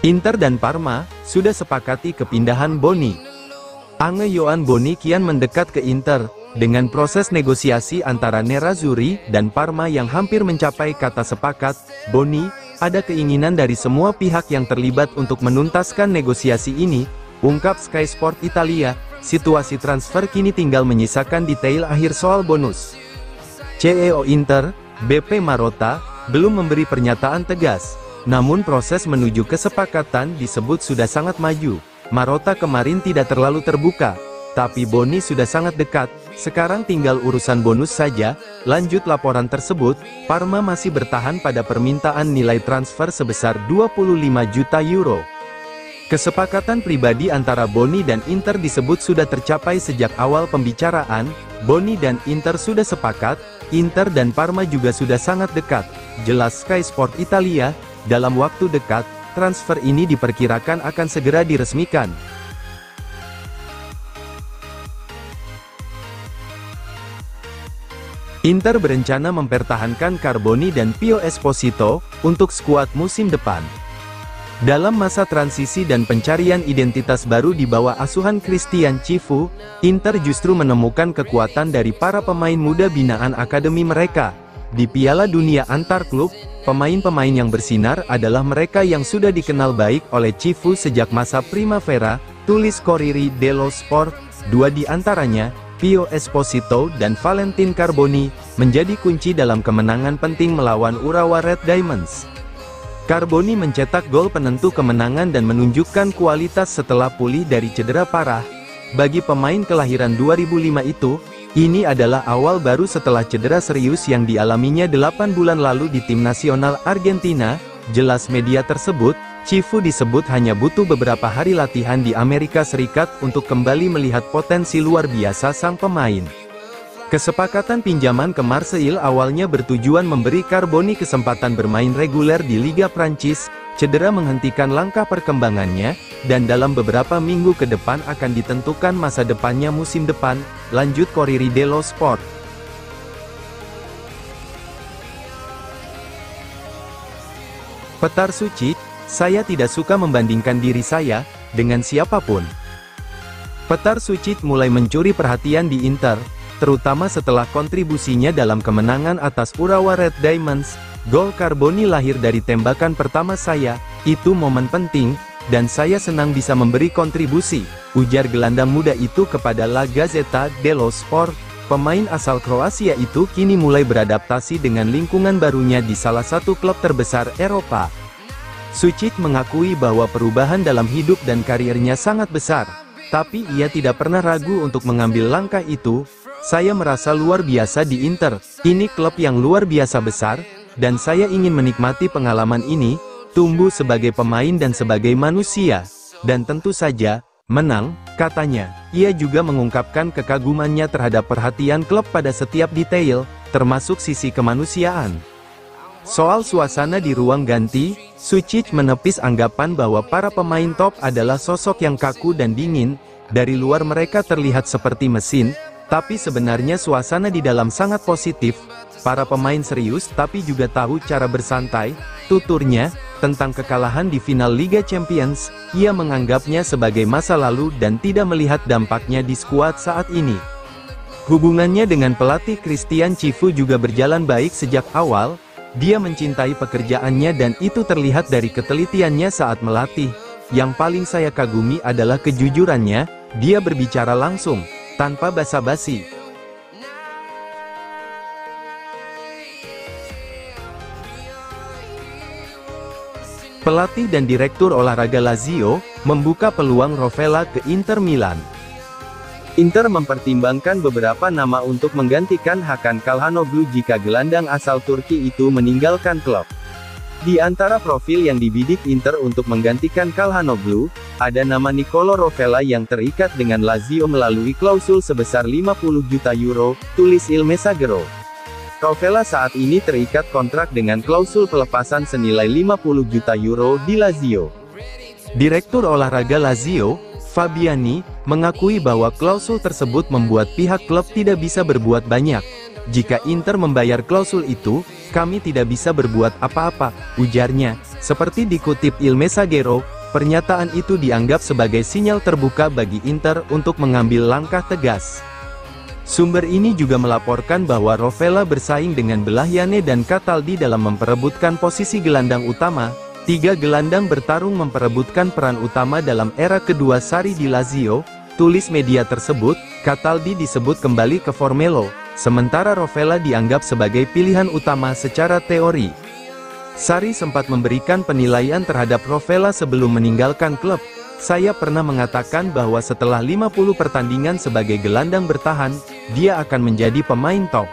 Inter dan Parma sudah sepakati kepindahan Boni. Yohan Boni kian mendekat ke Inter, dengan proses negosiasi antara Nerazzurri dan Parma yang hampir mencapai kata sepakat. Boni, ada keinginan dari semua pihak yang terlibat untuk menuntaskan negosiasi ini, ungkap Sky Sport Italia. Situasi transfer kini tinggal menyisakan detail akhir soal bonus. CEO Inter, BP Marotta, belum memberi pernyataan tegas. Namun proses menuju kesepakatan disebut sudah sangat maju. Marotta kemarin tidak terlalu terbuka, tapi Boni sudah sangat dekat. Sekarang tinggal urusan bonus saja. Lanjut laporan tersebut, Parma masih bertahan pada permintaan nilai transfer sebesar 25 juta euro. Kesepakatan pribadi antara Boni dan Inter disebut sudah tercapai sejak awal pembicaraan. Boni dan Inter sudah sepakat, Inter dan Parma juga sudah sangat dekat. Jelas Sky Sport Italia. Dalam waktu dekat, transfer ini diperkirakan akan segera diresmikan. Inter berencana mempertahankan Carboni dan Pio Esposito untuk skuad musim depan. Dalam masa transisi dan pencarian identitas baru di bawah asuhan Christian Cifu, Inter justru menemukan kekuatan dari para pemain muda binaan akademi mereka. Di Piala Dunia antar klub, pemain-pemain yang bersinar adalah mereka yang sudah dikenal baik oleh Cifu sejak masa Primavera, tulis Corriere dello Sport. Dua di antaranya, Pio Esposito dan Valentin Carboni, menjadi kunci dalam kemenangan penting melawan Urawa Red Diamonds. Carboni mencetak gol penentu kemenangan dan menunjukkan kualitas setelah pulih dari cedera parah. Bagi pemain kelahiran 2005 itu, ini adalah awal baru setelah cedera serius yang dialaminya 8 bulan lalu di tim nasional Argentina. Jelas media tersebut, Cifu disebut hanya butuh beberapa hari latihan di Amerika Serikat untuk kembali melihat potensi luar biasa sang pemain. Kesepakatan pinjaman ke Marseille awalnya bertujuan memberi Carboni kesempatan bermain reguler di Liga Prancis. Cedera menghentikan langkah perkembangannya, dan dalam beberapa minggu ke depan akan ditentukan masa depannya musim depan, lanjut Corriere dello Sport. Petar Sucic, saya tidak suka membandingkan diri saya dengan siapapun. Petar Sucic mulai mencuri perhatian di Inter, terutama setelah kontribusinya dalam kemenangan atas Urawa Red Diamonds. Gol Carboni lahir dari tembakan pertama saya, itu momen penting, dan saya senang bisa memberi kontribusi, ujar gelandang muda itu kepada La Gazzetta dello Sport. Pemain asal Kroasia itu kini mulai beradaptasi dengan lingkungan barunya di salah satu klub terbesar Eropa. Sucic mengakui bahwa perubahan dalam hidup dan karirnya sangat besar, tapi ia tidak pernah ragu untuk mengambil langkah itu. Saya merasa luar biasa di Inter, ini klub yang luar biasa besar, dan saya ingin menikmati pengalaman ini, tumbuh sebagai pemain dan sebagai manusia, dan tentu saja, menang, katanya. Ia juga mengungkapkan kekagumannya terhadap perhatian klub pada setiap detail, termasuk sisi kemanusiaan. Soal suasana di ruang ganti, Sucic menepis anggapan bahwa para pemain top adalah sosok yang kaku dan dingin. Dari luar mereka terlihat seperti mesin, tapi sebenarnya suasana di dalam sangat positif. Para pemain serius tapi juga tahu cara bersantai, tuturnya. Tentang kekalahan di final Liga Champions, ia menganggapnya sebagai masa lalu dan tidak melihat dampaknya di skuad saat ini. Hubungannya dengan pelatih Christian Cifu juga berjalan baik sejak awal. Dia mencintai pekerjaannya dan itu terlihat dari ketelitiannya saat melatih. Yang paling saya kagumi adalah kejujurannya, dia berbicara langsung, tanpa basa-basi. Pelatih dan direktur olahraga Lazio, membuka peluang Rovella ke Inter Milan. Inter mempertimbangkan beberapa nama untuk menggantikan Hakan Calhanoglu jika gelandang asal Turki itu meninggalkan klub. Di antara profil yang dibidik Inter untuk menggantikan Calhanoglu, ada nama Nicolo Rovella yang terikat dengan Lazio melalui klausul sebesar 50 juta euro, tulis Il Messaggero. Rovella saat ini terikat kontrak dengan klausul pelepasan senilai 50 juta euro di Lazio. Direktur olahraga Lazio, Fabiani, mengakui bahwa klausul tersebut membuat pihak klub tidak bisa berbuat banyak. Jika Inter membayar klausul itu, kami tidak bisa berbuat apa-apa, ujarnya. Seperti dikutip Il Messaggero, pernyataan itu dianggap sebagai sinyal terbuka bagi Inter untuk mengambil langkah tegas. Sumber ini juga melaporkan bahwa Rovella bersaing dengan Blahiane dan Cataldi dalam memperebutkan posisi gelandang utama. Tiga gelandang bertarung memperebutkan peran utama dalam era kedua Sarri di Lazio. Tulis media tersebut, Cataldi disebut kembali ke Formello, sementara Rovella dianggap sebagai pilihan utama secara teori. Sarri sempat memberikan penilaian terhadap Rovella sebelum meninggalkan klub. Saya pernah mengatakan bahwa setelah 50 pertandingan sebagai gelandang bertahan, dia akan menjadi pemain top.